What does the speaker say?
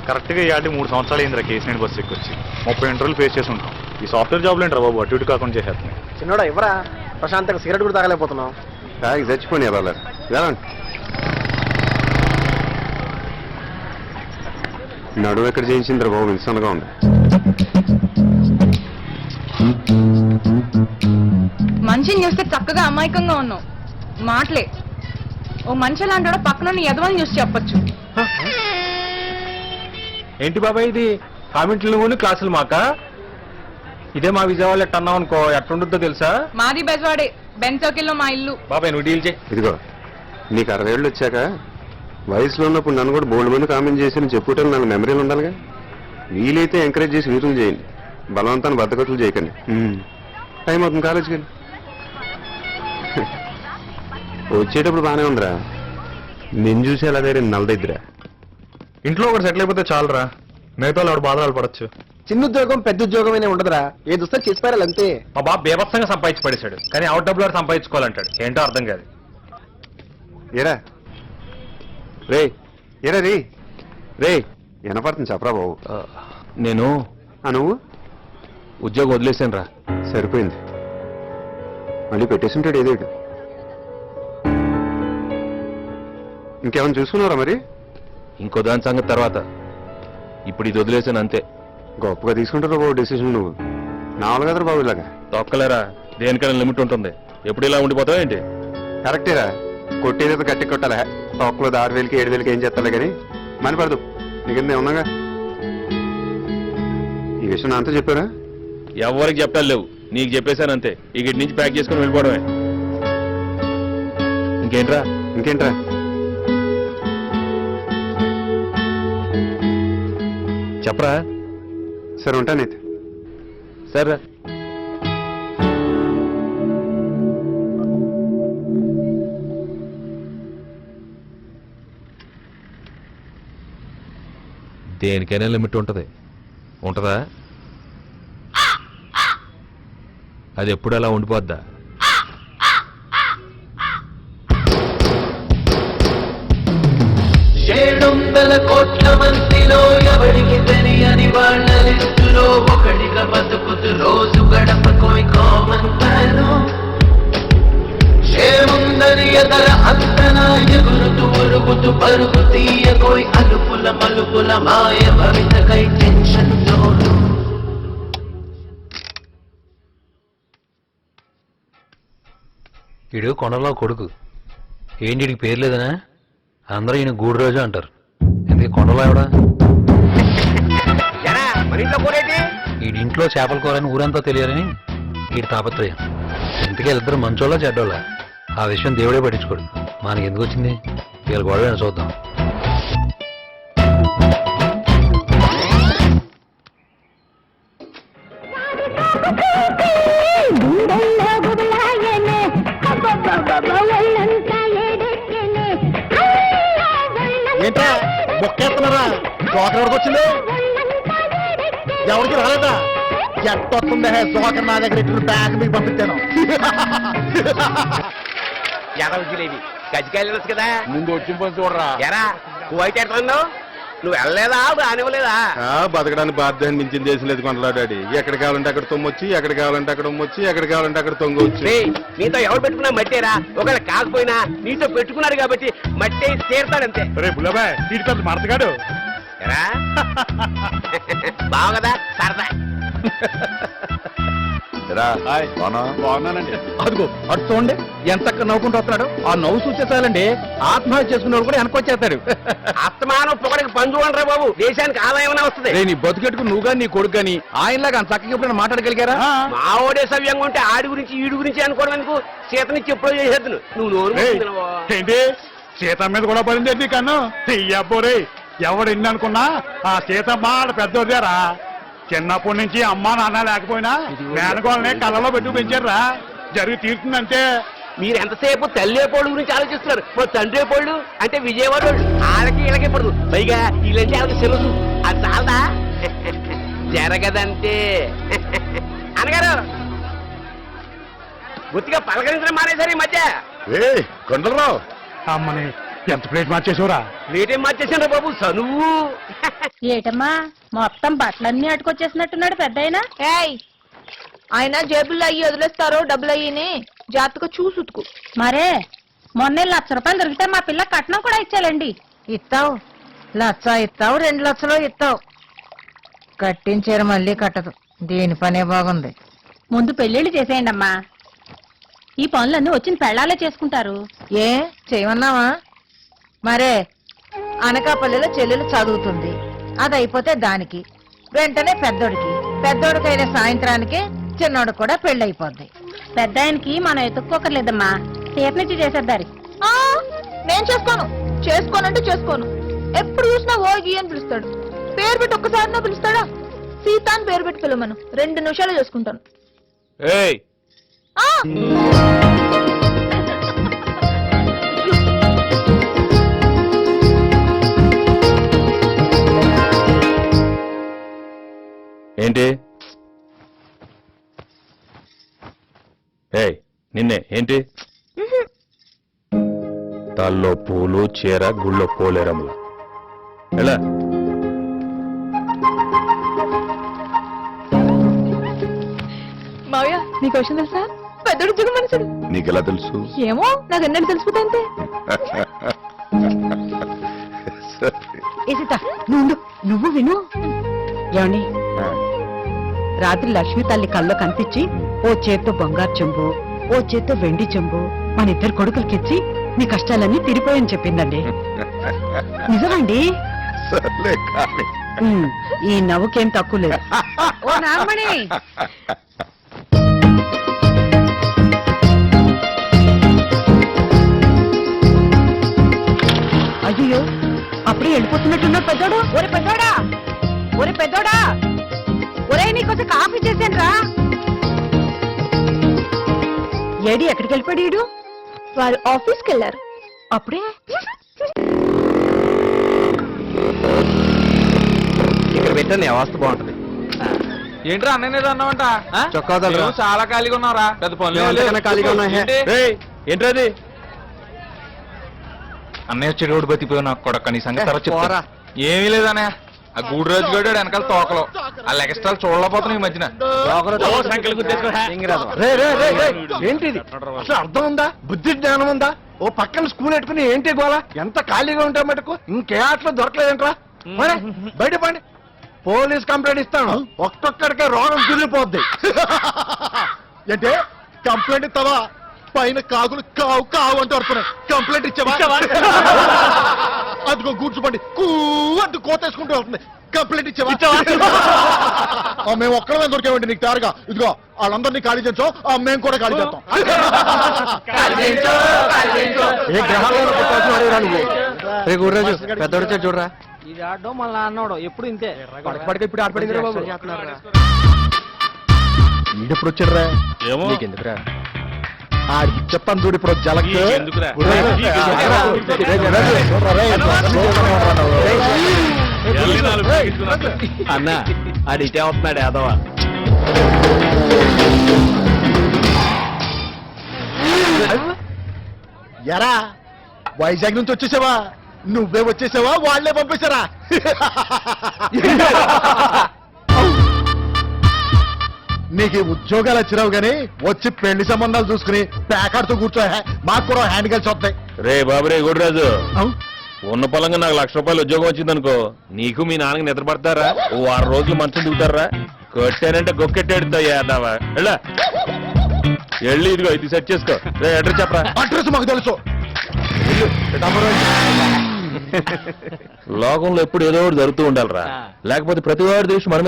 కరెక్ట్గా ఇవాళ 3 సంవత్సరాలు అయిందిరా కేసీఆర్ బస్సు ఎక్కొచ్చి 30 ఇంటర్వ్యూలు ఫేస్ చేసి ఉంటాం. ఈ సాఫ్ట్వేర్ జాబ్లు ఏంట్రా బాబు అటు ఇటు కాకుండా చేసేస్తున్నాయి. చిన్నోడా ఎవరా ప్రశాంతంగా సిగరెట్ కూడా తాగలేకపోతున్నావు. తాగి చచ్చిపోయి ఎలా నడువు ఎక్కడ చేయించిందిరా బాబు ఇన్సన్గా ఉంది. మనిషిని చూస్తే చక్కగా అమాయకంగా ఉన్నావు. మాటలే ఓ మనిషి లాంటి పక్కన ఎదవని చూసి చెప్పచ్చు. ఏంటి బాబాయ్ ఇది కామెంట్లు నువ్వు క్లాసులు మాక? ఇదే మా విజయవాడ ఎట్ట అన్నావు అనుకో ఎట్టుంటుందో తెలుసా? మాది బెజవాడే, బెంచోకిల్లో మా ఇల్లు. బాబాయ్ నువ్వు డీల్ చేయి. ఇదిగో నీకు 60 ఏళ్ళు వచ్చాక వయసులో ఉన్నప్పుడు నన్ను కూడా బోల్డ్ మంది కామెంట్ చేసి చెప్పుకోవటం నాకు మెమరీలు ఉండాలిగా. వీలైతే ఎంకరేజ్ చేసి వీరులు చేయండి, బలవంతాన్ని బద్దకట్లు చేయకండి. టైం అవుతుంది కాలేజీకి వెళ్ళి. వచ్చేటప్పుడు బాగానే ఉందిరా, నేను చూసి ఎలా దగ్గర నల్లదిద్దురా. ఇంట్లో ఒకటి సెటిల్ అయిపోతే చాలరా, మిగతా వాళ్ళు బాధలు పడచ్చు. చిన్న ఉద్యోగం పెద్ద ఉద్యోగం ఉండదురా, ఏది వస్తే చేసిపారాలి అంతే. మా బాబు బేభత్సంగా సంపాదించి పడేశాడు, కానీ అవుట్ డబ్బులు వాడు సంపాదించుకోవాలంటాడు. ఏంటో అర్థం కాదు. ఏరా రే ఏరా రే రే వినపడుతుంది చెప్పరా బాబు. నేను నువ్వు ఉద్యోగం వదిలేసాను రా. సరిపోయింది, మళ్ళీ పెట్టేసింటాడు ఏదేడు. ఇంకేమైనా చూసుకున్నారా మరి? ఇంకో దాని సంగతి తర్వాత, ఇప్పుడు ఇది వదిలేసాను అంతే. గొప్పగా తీసుకుంటారా బాబు డెసిషన్. నువ్వు నావలు కదరా బాబు ఇలాగా. తొక్కలేరా, దేనికైనా లిమిట్ ఉంటుంది. ఎప్పుడు ఇలా ఉండిపోతావు ఏంటి? కరెక్టేరా, కొట్టేది గట్టి కొట్టాలా. తొక్కలో 6,000కి 7,000కి ఏం చేస్తాలే కానీ మని పడదు. నీకిందే ఉన్నాగా. ఈ విషయం నాతో చెప్పారా? ఎవరికి చెప్పాలి లేవు, నీకు చెప్పేశాను అంతే. ఇక ఇటు నుంచి ప్యాక్ చేసుకుని వెళ్ళిపోవడమే. ఇంకేంట్రా ఇంకేంట్రా చెప్పరా. సరే ఉంటానైతే. సరే దేనికైనా లిమిట్ ఉంటుంది. ఉంటుందా? అది ఎప్పుడు అలా ఉండిపోద్దా? కోట్ల మందిలో ఎవరికి తెలియని వాళ్ళ లిస్టులో ఒకటిగా బతుకుతూ రోజు గడపకోయి కామన్ మ్యాను. ఏముందని ఎదర అంతనా ఎగురుతూ ఉరుగుతూ పరుగు తీయకోయి అలుపుల మలుపుల మాయ భవితకై టెన్షన్ తోడు. వీడు కొండలో కొడుకు ఏంటి పేరు లేదనా? అందరూ ఈయన గూడురాజు అంటారు. ఎందుకు కొండలో ఎవడా? వీడింట్లో చేపల కూరని ఊరంతా తెలియాలని వీడి తాపత్రయం. ఇంటికి వీళ్ళిద్దరు మంచోళ్ళ చెడ్డోళ్ళ ఆ విషయం దేవుడే పట్టించుకోడు. మనకి ఎందుకు వచ్చింది? వీళ్ళ గొడవ చూద్దాం. ఏంటా బొక్కేస్తున్నారా? జోకర్ ఎవరికి వచ్చింది? ఎవరికి రాలేదా? ఎట్టొస్తుంది జోకర్ నా దగ్గర ఇట్లా బ్యాగ్ మీకు పంపించాను. జిలేబీ గజ్జికాయలు కదా ముందు వచ్చి పని చూడరా. ఎరా నువ్వు అయితే ఎట్లున్నావు? నువ్వు వెళ్ళలేదా? రానివ్వలేదా? బతకడానికి బాధ్యత మించిన చేసి లేదు కొండలాడాడి. ఎక్కడ కావాలంటే అక్కడ తొమ్మొచ్చి, ఎక్కడ కావాలంటే అక్కడ ఉమ్మొచ్చి, ఎక్కడ కావాలంటే అక్కడ తొంగొచ్చి. నీతో ఎవరు పెట్టుకున్నా మట్టేరా. ఒకవేళ కాకపోయినా నీతో పెట్టుకున్నారు కాబట్టి మట్టే తీరుతాడంతే. మరతగాడు ఎరా బావు కదా సరదా. బాగున్నానండి. అదిగో అటు చూడండి ఎంత నవ్వుకుంటూ వస్తున్నాడు. ఆ నవ్వు చూసేసాలండి ఆత్మహత్య చేసుకున్నాడు కూడా వెనకొచ్చేస్తాడు. అస్తమానం పొగడికి పని చూడండి బాబు, దేశానికి ఆదాయం వస్తుంది. నీ బతుకెట్టుకు నువ్వు కానీ నీ కొడుకు కానీ ఆయనలాగా అంత చక్కగా ఎప్పుడైనా మాట్లాడగలిగారా? మా ఓడే సవ్యంగా ఉంటే ఆడి గురించి ఈడి గురించి అనుకోవడం ఎందుకు? సీతనిచ్చి ఎప్పుడో చేసేద్దును. నువ్వు నోరు ఏంటి సీత మీద కూడా పడింది ఏంటి కన్ను? అబ్బోరే ఎవడు ఎన్ని అనుకున్నా ఆ సీతమ్మ ఆడ పెద్దోదేరా. చిన్నప్పటి నుంచి అమ్మా నాన్న లేకపోయినా మేనగోళ్ళని కళ్ళలో పెట్టుకు పెంచారా. జరిగి తీరుతుందంటే మీరు ఎంతసేపు తల్లేపోళ్ళు గురించి ఆలోచిస్తున్నారు. మా తండ్రేపోళ్ళు అంటే విజయవాడ వాళ్ళకి వీళ్ళకి పడదు. పైగా వీళ్ళంటే వాళ్ళకి తెలుసు. అది చాలదా? జరగదంతే. అనగారు గుర్తిగా పలకరించడం మానేశారు ఈ మధ్య. కొండలరావు అమ్మని ఎంత ప్లేట్ మార్చేసావురా? ప్లేట్ ఏం మార్చేసాను బాబు చనువు. ఏటమ్మా మొత్తం బట్టలన్నీ అటుకొచ్చేసినట్టున్నాడు పెద్ద ఏయ్ ఆయన జేబుల్లో అయ్యి వదిలేస్తారో డబ్బులు అయ్యిని జాగ్రత్తగా చూసుతుకు. మరే మొన్న 1,00,000 రూపాయలు దొరికితే మా పిల్ల కట్నం కూడా ఇచ్చాలండి. ఇస్తావు 1,00,000 ఇస్తావు 2 లక్షలు ఇస్తావు కట్టించారు మళ్ళీ కట్టదు. దీని పనే బాగుంది. ముందు పెళ్లిళ్ళు చేసేయండి అమ్మా. ఈ పనులన్నీ వచ్చిన పెళ్ళాలే చేసుకుంటారు. ఏ చేయమన్నావా? మరే అనకాపల్లిలో చెల్లెలు చదువుతుంది, అది అయిపోతే దానికి వెంటనే పెద్దోడికైన సాయంత్రానికి చిన్నోడు కూడా పెళ్ళైపోద్ది. పెద్ద ఆయనకి మనం ఎత్తుక్కోకర్లేదమ్మా, సేపనిచ్చి చేసేద్దారి. నేను చేసుకోనంటే చేసుకోను. ఎప్పుడు చూసినా ఓగి అని పిలుస్తాడు. పేరు పెట్టి ఒక్కసారినా పిలుస్తాడా? సీత అని పేరు పెట్టి పిలవమను, 2 నిమిషాలు చేసుకుంటాను. ఏయ్ ఆ! ఏంటి? ఏయ్ నిన్నే ఏంటి? తల్లో పూలు చీర గుళ్ళో పోలేరమ్మ. ఎలా మావయ్య నీకు విషయం తెలుసా? పెద్దోడు జగ మనుషుడు. నీకెలా తెలుసు? ఏమో నాకు ఎన్నడూ తెలిసిపోతా అంతే. ఏ సీత నువ్వు విను. ఏమండి రాత్రి లక్ష్మి తల్లి కల్లో కనిపించి ఓ చేత్తో బంగారు చెంబు ఓ చేత్తో వెండి చెంబు మన 2 కొడుకులకిచ్చి మీ కష్టాలన్నీ తీరిపోయని చెప్పిందండి. నిజమండి. ఈ నవ్వుకేం తక్కువ లేదు. ఓ నాగమణి అయ్యో అప్పుడే వెళ్ళిపోతున్నట్టున్నాడు పెద్దోడు. ఒరే పెద్దోడా ఒరే నీకోసం కాఫీ చేశాను రా. ఏడి ఎక్కడికి వెళ్ళిపోయాడు? వారు ఆఫీస్కి వెళ్ళారు. అప్పుడే ఇక్కడ పెట్టండి, అవస్థ బాగుంటది. ఏంట్రా అన్నయ్య అన్నావంట? చొక్కా వదలరా. మేము చాలా ఖాళీగా ఉన్నారా? పెద్ద మేము అంతకన్నా ఖాళీగా ఉన్నాం. ఏంట్రది? అన్నయ్య వచ్చి రోడ్డు బతిపోయి నాకు కొడక నీ సంగతి తర్వాత చెప్తారా? ఏమీ లేదన్నయ్య, ఆ గూడు రోజు గడు వెనకాల తోకలో ఆ లెగస్టాల్ చూడలేకపోతున్నాయి ఈ మధ్యన. ఏంటిది అసలు అర్థం ఉందా? బుద్ధి జ్ఞానం ఉందా? ఓ పక్కన స్కూల్ పెట్టుకుని ఏంటి గోళ? ఎంత ఖాళీగా ఉంటే మటుకు ఇంకే ఆటలో దొరకలేదంట్రా. బయట పండి, పోలీస్ కంప్లైంట్ ఇస్తాను. ఒక్కొక్కడికే రోగం తిరిగిపోద్ది. అంటే కంప్లైంట్ ఇస్తావా? పైన కాకులు కావు కావు అంటూ వస్తున్నాయి. కంప్లైంట్ ఇచ్చావా? అదిగో కూర్చోండి కూ అంటూ కోతేసుకుంటూ వస్తుంది. కంప్లైంట్ ఇచ్చావా? మేము ఒక్కడమే దొరికామండి నీకు తయారుగా. ఇదిగో వాళ్ళందరినీ ఖాళీ చేయించో, మేము కూడా ఖాళీ చేస్తాం. ఏ గ్రహాలను పుట్టాల్సిన నువ్వు? రే గుర్రాజు పెద్దోడు వచ్చాడు చూడరా. ఇది ఆడడం మళ్ళీ అన్నాడు ఎప్పుడు ఇంతే. పడక ఇప్పుడు ఆడపడింది బాబు. ఈడెప్పుడు వచ్చాడురా? నీకెందుకురా? ఆడికి చెప్తాను చూడు ఇప్పుడు జలక్. అన్న ఆడి ఇటే అవుతున్నాడు యాదవా. ఎరా వైజాగ్ నుంచి వచ్చేసావా? నువ్వే వచ్చేసావా వాళ్లే పంపేశారా? నీకు ఉద్యోగాలు వచ్చినావు గానీ వచ్చి పెళ్లి సంబంధాలు చూసుకుని ప్యాకాడుతూ కూర్చో. మాకు కూడా హ్యాండ్ కలిసి వస్తాయి. రే బాబురే గుడిరాజు, ఉన్న పొలంగా నాకు 1,00,000 రూపాయలు ఉద్యోగం వచ్చిందనుకో, నీకు మీ నాన్నకి నిద్ర పడతారా? ఓ 6 రోజులు మంచం దిగుతారా? కొట్టానంటే గొక్కెట్టాడుతావా? వెళ్ళా వెళ్ళి ఇదిగో ఇది సెట్ చేసుకో. రే అడ్రస్ చెప్పరా. అడ్రస్ మాకు తెలుసు. లోకంలో ఎప్పుడు ఏదో ఒకటి జరుగుతూ ఉండాలిరా, లేకపోతే ప్రతి వాడి దృష్టి మన